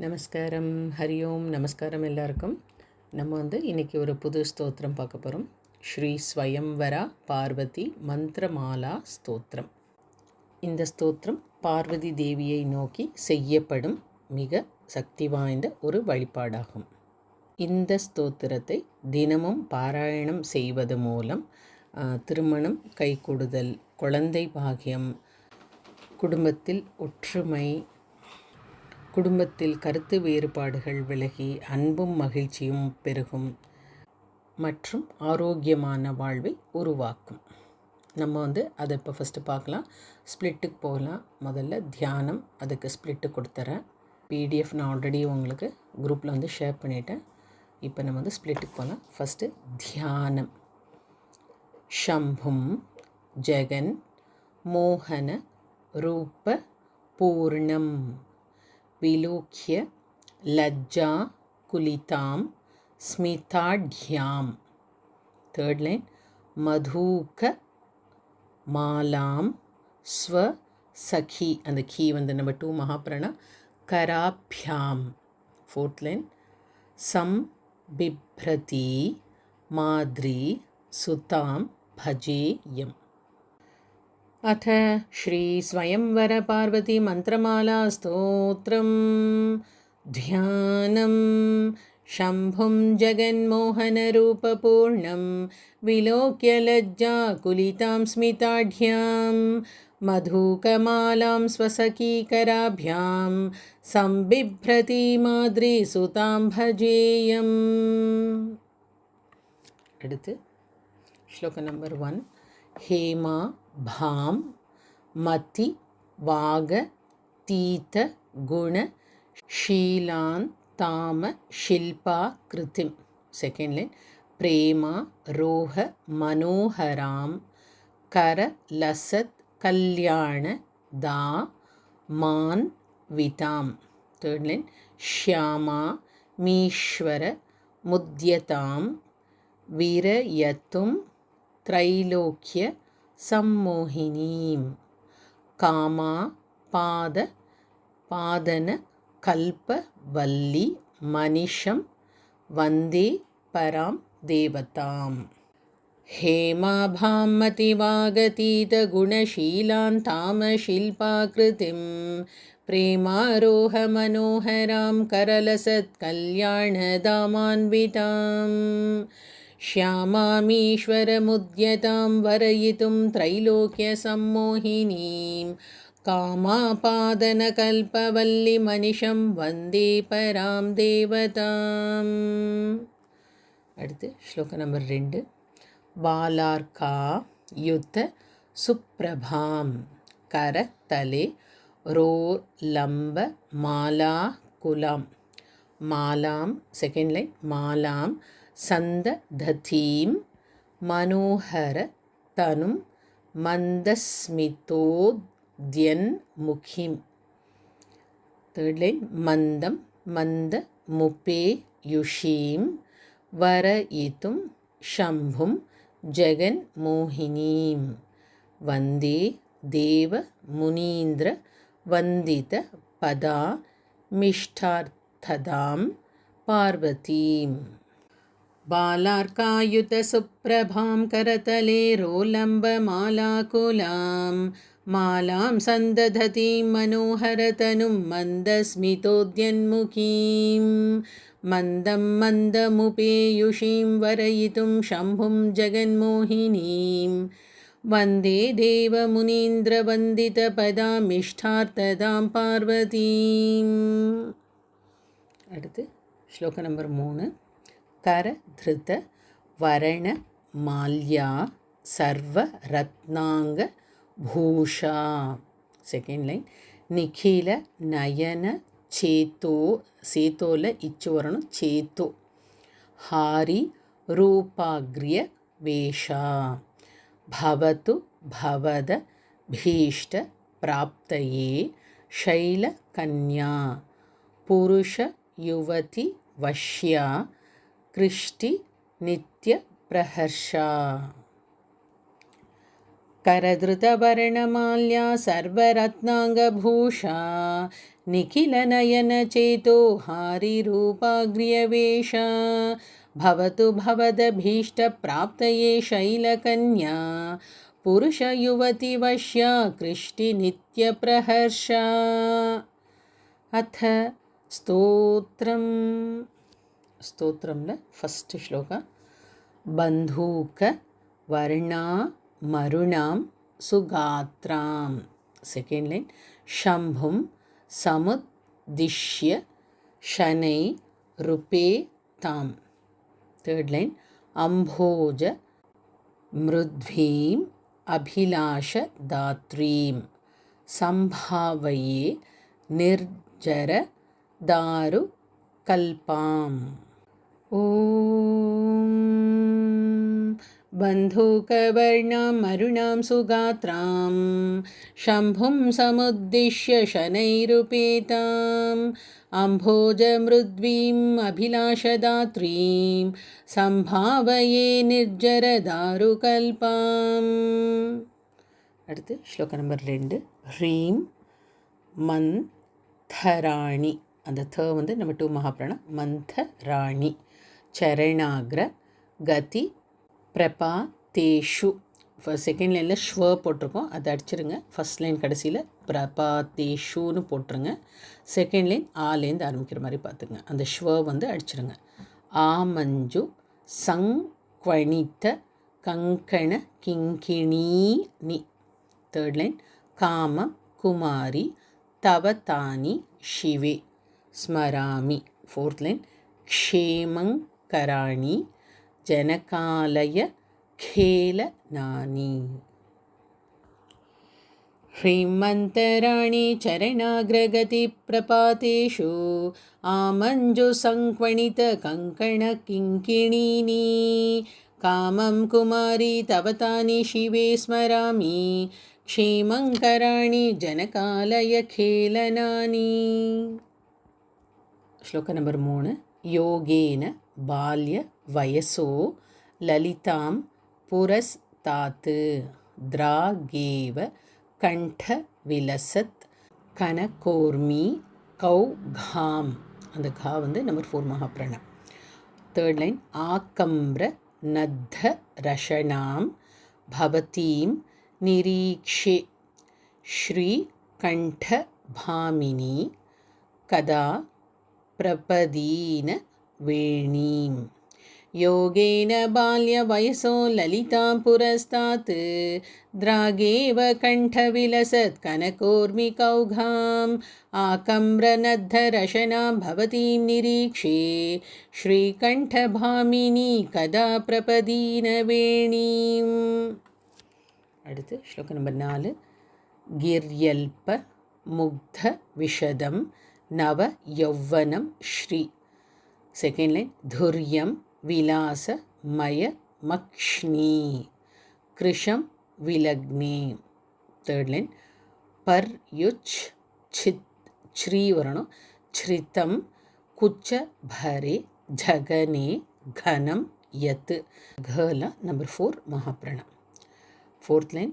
நமஸ்காரம். ஹரி ஓம். நமஸ்காரம் எல்லாருக்கும். நம்ம இன்றைக்கி ஒரு புது ஸ்தோத்திரம் பார்க்க போகிறோம். ஸ்ரீ ஸ்வயம்வரா பார்வதி மந்திரமாலா ஸ்தோத்திரம். இந்த ஸ்தோத்திரம் பார்வதி தேவியை நோக்கி செய்யப்படும் மிக சக்தி வாய்ந்த ஒரு வழிபாடாகும். இந்த ஸ்தோத்திரத்தை தினமும் பாராயணம் செய்வது மூலம் திருமணம் கைகூடுதல், குழந்தை பாக்கியம், குடும்பத்தில் ஒற்றுமை, குடும்பத்தில் கருத்து வேறுபாடுகள் விலகி அன்பும் மகிழ்ச்சியும் பெருகும் மற்றும் ஆரோக்கியமான வாழ்வை உருவாக்கும். நம்ம அதை இப்போ ஃபஸ்ட்டு பார்க்கலாம். ஸ்ப்ளிட்டுக்கு போகலாம். முதல்ல தியானம், அதுக்கு ஸ்ப்ளிட்டு கொடுத்துறேன். பிடிஎஃப் நான் ஆல்ரெடி உங்களுக்கு குரூப்பில் ஷேர் பண்ணிட்டேன். இப்போ நம்ம ஸ்ப்ளிட்டுக்கு போகலாம். ஃபஸ்ட்டு தியானம். ஷம்பும் ஜெகன் மோகன ரூப பூர்ணம் விலோக்ய லஜ்ஜா குலிதாம் ஸ்மிதாட்யாம். Third line. மதூக மாலாம் ஸ்வ சகி, அந்த கீ நம்பர் 2 மகாபிரணா கராபியாம். Fourth line. சம் பிப்ரதி மாத்ரி சுதாம் பஜேயம். अथ श्री स्वयंवर पार्वती मंत्रमाला स्तोत्रम्. ध्यानं शम्भुं जगन्मोहनरूपपूर्णं विलोक्य लज्जाकुलितां स्मिताढ्यां मधुकमालां स्वसखीकराभ्यां संबिभ्रति माद्रीसुतां भजेयम्. அடுத்து ஸ்லோகம் நம்பர் 1. हेमा भाम मति वाग तीत गुण शीलान् ताम शिल्पा कृतिम. Second line. प्रेमा रोह मनोहरां कर लसत कल्याण दा मान विताम. Third line. श्यामा मीश्वर मुद्यतां विरयतुं त्रैलोक्य सम्मोहिनीं. कामा पाद पादन कल्प वल्ली मनिषं वन्दे परां देवताम्. हेमा भामतिवागतीत गुणशीलान् तामशिल्पाकृतिं प्रेमारोह मनोहरां करलसत् कल्याणदामान्विताम्. श्यामामीश्वरमुद्यतां वरयितुं त्रैलोक्यसम्मोहिनीं कामापादनकल्पवल्लिमनिषं वन्दे परां देवताम्. அடுத்து ஸ்லோகம் நம்பர் 2. बालार्का युत सुप्रभां करतले रोलम्ब माला कुलां. मालां, सेकेंड लाइन. मालां सन्दधतीं मनोहर तनुं मन्दस्मितोद्यन्मुखीं. Third line. मन्दं मन्दमुपेयुषीं वरयितुं शम्भुं जगन्मोहिनीं वन्दे देवमुनीन्द्र वन्दितपदामिष्टार्थदां पार्वतीम्. बालार्कायुत सुप्रभां करतले रोलम्बमालाकुलां मालां सन्दधतीं मनोहरतनुं मन्दस्मितोद्यन्मुखीं मन्दं मन्दमुपेयुषीं वरयितुं शम्भुं जगन्मोहिनीं वन्दे देवमुनीन्द्रवन्दितपदामिष्टार्थदां पार्वतीम्. அடுத்து ஸ்லோகம் நம்பர் 3. करधृत वरण माल्या सर्व रत्नांग भूषा. Second line. निखिल नयन चेतो, सेतोल इच्छु वरणु चेतो, हारी रूपाग्र्य वेशा भवतु भवद भीष्ट प्राप्तये शैल कन्या पुरुष युवती वश्या कृष्टि नित्य प्रहर्षा. करधृतवर्णमाल्या सर्वरत्नाङ्गभूषा निखिलनयनचेतो हारिरूपाग्र्यवेशा भवतु भवदभीष्टप्राप्तये शैलकन्या पुरुषयुवतिवश्या कृष्टिनित्यप्रहर्षा। अथ स्तोत्रम् स्तोत्रंல फर्स्ट श्लोक बंधूक वर्णा मरुणां सुगात्रां सेकेंड लाइन शंभुं समुद्दिश्य शनै रूपे ताम थर्ड लाइन अम्भोज मृद्वीं अभिलाष दात्रीं संभावये निर्जर दारु कल्पाम्। ॐ बन्धूकवर्णां मरुणां सुगात्रां शम्भुं समुद्दिश्य शनैरुपेताम् अम्भोजमृद्वीम् अभिलाषदात्रीं संभावये निर्जरदारुकल्पाम्। அடுத்து ஸ்லோகம் நம்பர் 2 ஹ்ரீம் மந்தராணி அந்த த வந்து நம்ம 2 மகாபிராணம் மந்தராணி சரணாக்ர கதி பிரபா தேஷு செகண்ட் லைனில் ஸ்வ போட்டிருக்கோம் அதை அடிச்சிருங்க ஃபஸ்ட் லைன் கடைசியில் பிரபா தேஷுன்னு போட்டுருங்க செகண்ட் லைன் ஆலேருந்து ஆரம்பிக்கிற மாதிரி பார்த்துங்க அந்த ஸ்வ வந்து அடிச்சிருங்க ஆ மஞ்சு சங்க்வணித்த கங்கண கிங்கிணி தேர்ட் லைன் காம குமாரி தவதானி शिवे स्मरामि फोर्थ लाइन क्षेमंकराणि जनकालय खेलनानि। ह्रीमन्तराणि चरणाग्रगतिप्रपातेषु आमञ्जुसङ्क्वणितकङ्कणकिङ्किणीनि कामं कुमारी तवतानि शिवे स्मरामि क्षेमंकराणि जनकालय खेलनानि। श्लोक नंबर 3 योगेन बाल्य वयसो ललितां पुरस्तात् द्रागेव कंठ विलसत् कनकोर्मी कौघाम அந்த கா வந்து நம்பர் 4 மகாபிராணம் தேர்ட் லைன் ஆகம்ர நத்த ரஷணாம் பவதீம் निरीक्षे श्रीकण्ठ भामिनी कदा प्रपदीन वेणीं योगेन बाल्यवयसो ललितां पुरस्तात् द्रागेव कण्ठविलसत् कनकोर्मिकौघाम् आकम्रनद्धरशनां भवतीं निरीक्षे श्रीकण्ठभामिनी कदा प्रपदीन वेणीम्। அடுத்து ஸ்லோகம் நம்பர் 4 கிர்யல்ப முக்த விஷதம் நவ யௌவனம் ஸ்ரீ செகண்ட் லைன் துர்யம் விலாச மய மக்ஷ்ணி கிருஷம் விலக்னே தேர்ட் லைன் பர்யுச் சித் ஸ்ரீ வரணும் ஸ்ரிதம் குச்ச பரே ஜகனே கனம் யத் கல நம்பர் 4 மகாபிராணம் फोर्थ लाइन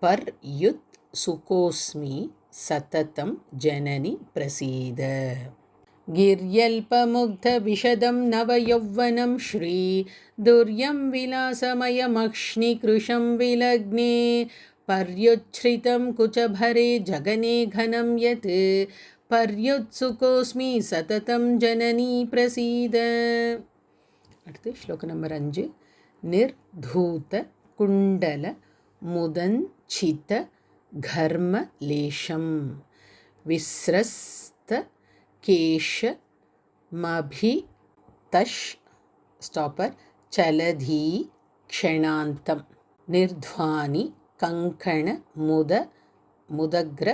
पर युत सुकोस्मि सततं जननी प्रसीद गिर्यल्पमुग्धविशदं नवयौवनं श्री दुर्यं विलासमयमक्ष्णिकृशं विलग्ने पर्युच्छ्रितं कुचभरे जगने घनं यत् पर्युत्सुकोस्मि सततं जननी प्रसीद। அடுத்து ஸ்லோகம் நம்பர் 5 निर्धूत कुण्डल मुदञ्चित घर्मलेशं विस्रस्त केशमभितश् स्टॉपर चलधी क्षणान्तं निर्ध्वानि कंकण मुदग्र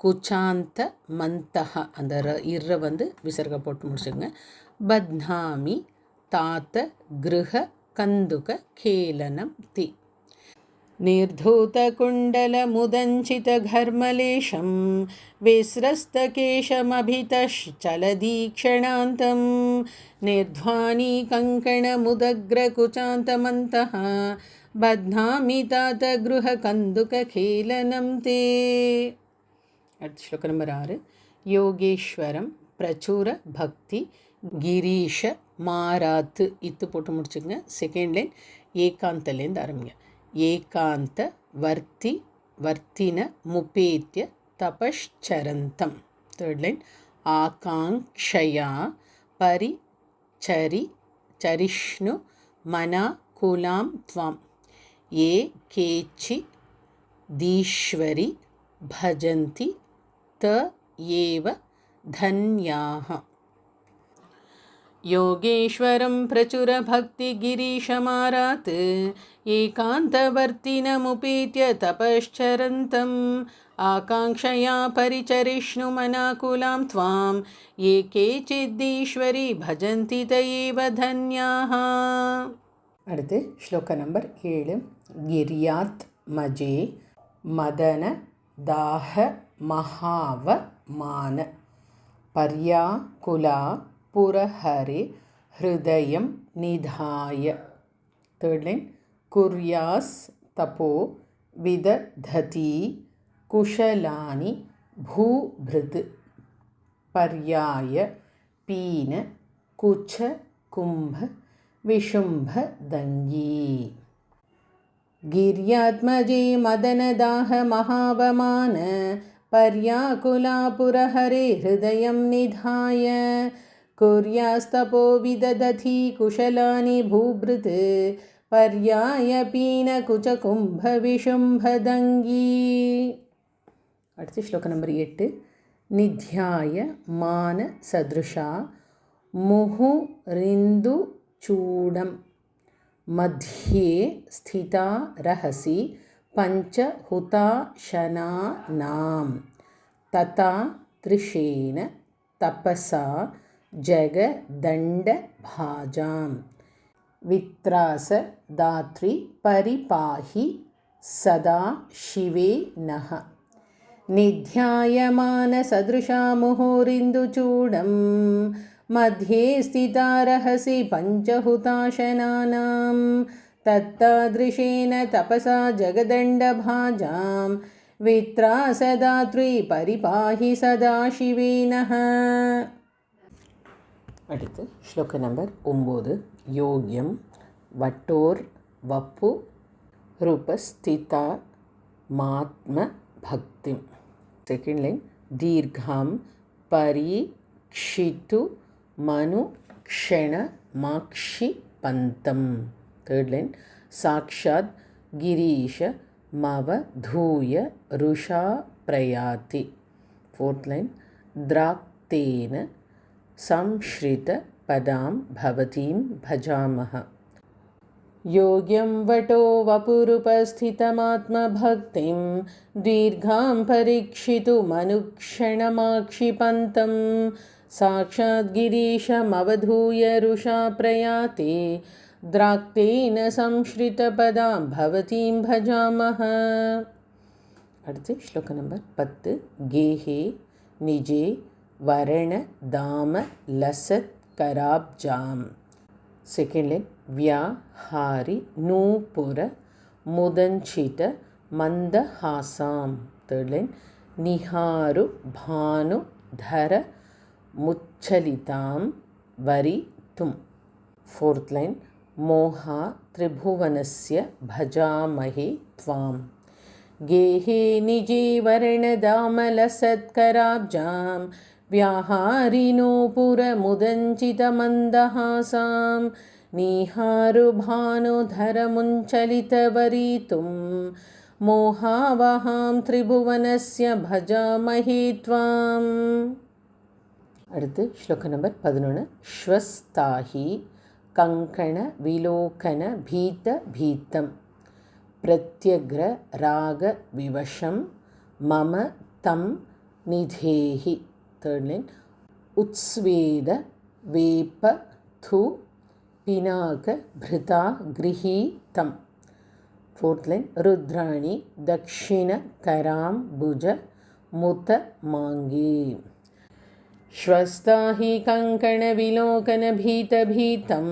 कुचान्त मन्तः அந்த இர வந்து விசர்க போட்டு முடிச்சுங்க பத்னாமி தாத்த கிருஹ கந்துக கேலனம் தி निर्धूतकुण्डलमुदञ्चितघर्मलेशं बध्नामि तात गृहकन्दुकखेलनं ते. அடுத்த ஸ்லோகம் நம்பர் 6. யோகேஸ்வரம் பிரச்சுர பக்தி கிரீஷ மாராத்து. இத்து போட்டு முடிச்சுங்க. செகண்ட் லைன் ஏகாந்தலேருந்து ஆரம்பிங்க. ஏகாந்த வர்த்தி வர்த்தின முபேத்திய தபஷ்சரந்தம். தேர்ட் லைன் ஆகாங்க்ஷயா பரிச்சரி சரிஷ்ணு மனா குலாம் த்வாம் ஏ கேச்சி தீஸ்வரி பஜந்தி த ஏவ தன்யாஹ. योगेश्वरं प्रचुरभक्तिगिरीशमारात् एकान्तवर्तिनमुपेत्य तपश्चरन्तम् आकाङ्क्षया परिचरिष्णुमनाकुलां त्वां ये केचिदीश्वरी भजन्ति त एव धन्याः. அடுத்து ஸ்லோக நம்பர் 7. கிரியாத் மஜே மதன தாஹ மகாவ மான பர்யாகுலா புரஹரே ஹிருதயம் நிதாய. தேர்ட் லைன் குர்யாஸ் தபோ விதததி குஷலானி பூபிருத் பர்யாய பீன குச்ச கும்ப விஷும்ப தங்கி. गिर्यात्मजे मदनदाह महावमान पर्याकुलापुरहरे हृदयं निधाय कुर्यास्तपो विदधति कुशलानि भूभृत् पर्याय पीनकुचकुम्भविशुम्भदङ्गी. அடுத்து ஸ்லோகம் நம்பர் 8. நித்யாய மான சதுஷா முஹுரிந்து சூடம் मध्ये स्थिता रहसि पञ्चहुताशनानां तथा दृशेन तपसा जगदण्डभाजां वित्रासदात्री परिपाहि सदा शिवे नः. निध्यायमानसदृशा मुहुरिन्दुचूडं मध्ये स्थिता रहसि पञ्चहुताशनानां तत्तादृशेन तपसा जगदण्डभाजां वित्रासदात्री परिपाहि सदा शिवे नः. அடுத்து ஸ்லோக நம்பர் 9. யோக்யம் வட்டோர் வப்பு ரூபஸ்திதா மாத்ம பக்திம். செகண்ட் லைன் தீர்காம் பரீக்ஷித்து மனு க்ஷண மாக்ஷி பந்தம். தேர்ட் லைன் சாக்ஷாத் கிரீஷ மவதூய ருஷா பிரயாதி. ஃபோர்த் லைன் திராக்தேன சம்ஸ்ரித பதாம் பவதீம் பஜாமஹ. योग्यं वटो वपुरुपस्थितमात्मभक्तिं दीर्घां परीक्षितुमनुक्षणमाक्षिपन्तं साक्षाद्गिरीशमवधूय रुषा प्रयाते द्राक्तेन संश्रितपदां भवतीं भजामः. அடுத்து ஸ்லோக நம்பர் 10. गेहे निजे वरण दाम लसत् कराब्जाम. सेकेंड लाइन व्याहारि नूपुर मुदंचित मंदहासाम. थर्ड लाइन निहारु भानु धर मुच्छलिताम वरि तुम. फोर्थ लाइन मोहा त्रिभुवनस्य भजामहे त्वाम. गेहे निजे वर्णदामलसत्कराब्जां व्याहारिनो पुरमुदञ्चितमन्दहासां निहारुभानुधरमुञ्चलितवरीतुं मोहावहां त्रिभुवनस्य भजामहे त्वाम्. அடுத்து ஸ்லோக நம்பர் 11. ஸ்வஸ்தாஹி கங்கண விலோகன பீத பீத்தம் प्रत्यग्र राग विवशं मम तं निधेहि. थर्ड लाइन उत्स्वेद वेप थु पिनाक भृता गृहीतं. फोर्थ लाइन रुद्राणि दक्षिण करां भुज मुत मांगे. श्वस्ता हि कङ्कणविलोकनभीतभीतं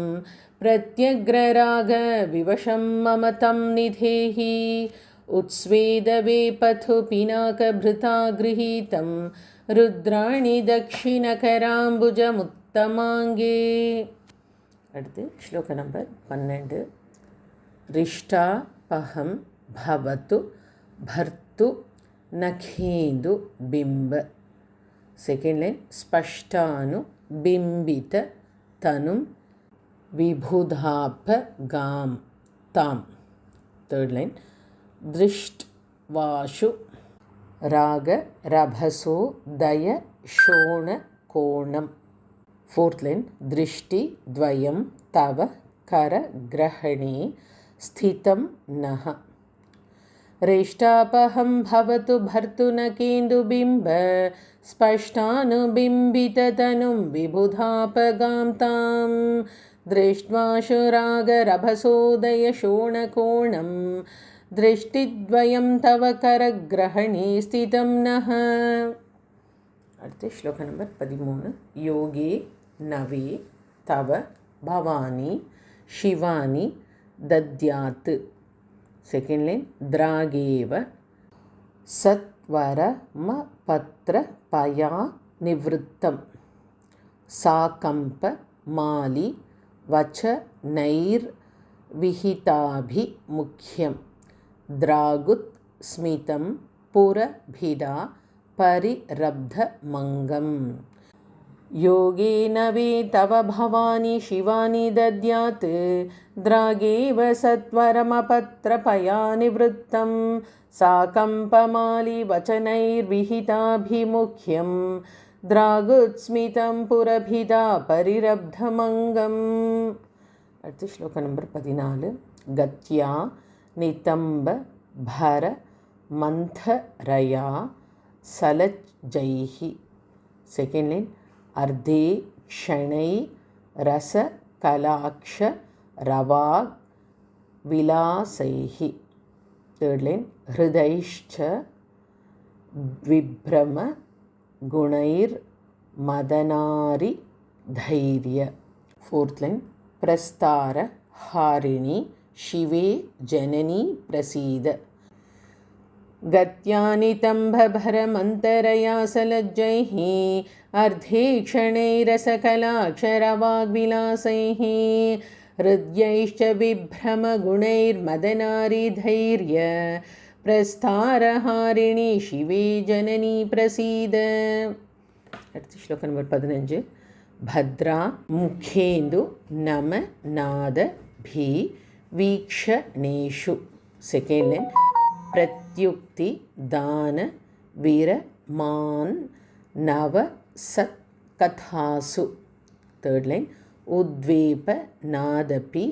प्रत्यग्ररागविवशं मम तं निधेहि उत्स्वेदवेपथु पिनाकभृता गृहीतं रुद्राणि दक्षिणकराम्बुजमुत्तमाङ्गे. அடுத்து ஸ்லோக நம்பர் 12. ரிஷ்டாபஹம் பவது பர்த்து நகேந்து பிம்ப. செகண்ட் லைன் ஸ்பஷ்டானு பிம்பித தனும் விபுதாப காம் தாம். தேர்ட் லைன் திருஷ்ட் வாஷு ராக ரபசோ தய ஷோண கோணம். फोर्थ लाइन दृष्टि द्वयं तव कर ग्रहणे स्थितं नः. रेष्टापहं भवतु भर्तु न केन्दुबिम्ब स्पष्टानुबिम्बिततनुं विबुधापगां तां दृष्ट्वाशुरागरभसोदयशोणकोणं दृष्टिद्वयं तव करग्रहणे स्थितं नः. அடுத்து ஸ்லோக நம்பர் 13. யோகே நவே தவ பவானி சிவானி தத்யாத். செகண்ட் லைன் திராகேவ சத்வரம பத்ர பயா நிவృத்தம் சாகம்ப மாலி வச்ச நைர் விஹிதாபி முக்கியம் திராகுத் ஸ்மிதம் புரபிதா परिरब्ध मंगम. योगेन वे तव भवानी शिवानी दद्यात् द्रागेव सत्वरमपत्रपया निवृत्तं साकम्पमाली वचनैर्विहिताभिमुख्यं द्रागुत्स्मितं पुरभिदा परिरब्धमङ्गम्. அடுத்து ஸ்லோக நம்பர் 14. गत्या नितंब भर मंथरया सलज्जैः. सेकेंड लाइन अर्धे क्षणै रसकलाक्ष रवाग् विलासैः. थर्ड लाइन हृदयश्च विभ्रम गुणैर्मदनारि धैर्य. फोर्थ लाइन प्रस्तार हारिणी शिवे जननी प्रसीद. गत्यानितम्भरमन्तरया सलज्जैः अर्धे क्षणैरसकलाक्षरवाग्विलासैः हृद्यैश्च विभ्रमगुणैर्मदनारिधैर्य प्रस्तारहारिणी शिवे जननी प्रसीद. அடுத்து ஸ்லோக நம்பர் 15. भद्रा मुखेन्दु नम नाद भी वीक्षणेषु. सेकेंड लाइन प्रत्युक्ति दान वीर मान नव सत् कथासु. थर्ड लाइन उद्वेप नादपि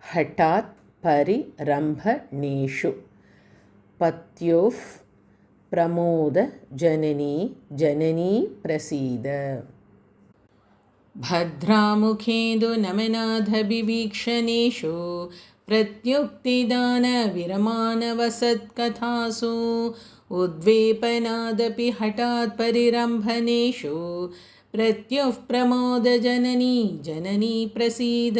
हठात् परिरम्भणेषु पत्योः प्रमोद जननी जननी प्रसीद. भद्रामुखेन्दु नमनादभिवीक्षणेषु प्रत्युक्तिदानविरमानवसत्कथासु उद्वेपनादपि हठात् परिरम्भणेषु प्रत्युः प्रमोदजननी जननी प्रसीद.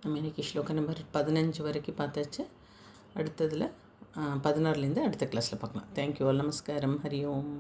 நம்ம இன்றைக்கி ஸ்லோகம் நம்பர் 15 வரைக்கும் பார்த்தாச்சு. அடுத்ததில் 16லேருந்து அடுத்த கிளாஸில் பார்க்கலாம். தேங்க்யூ. நமஸ்காரம். ஹரி ஓம்.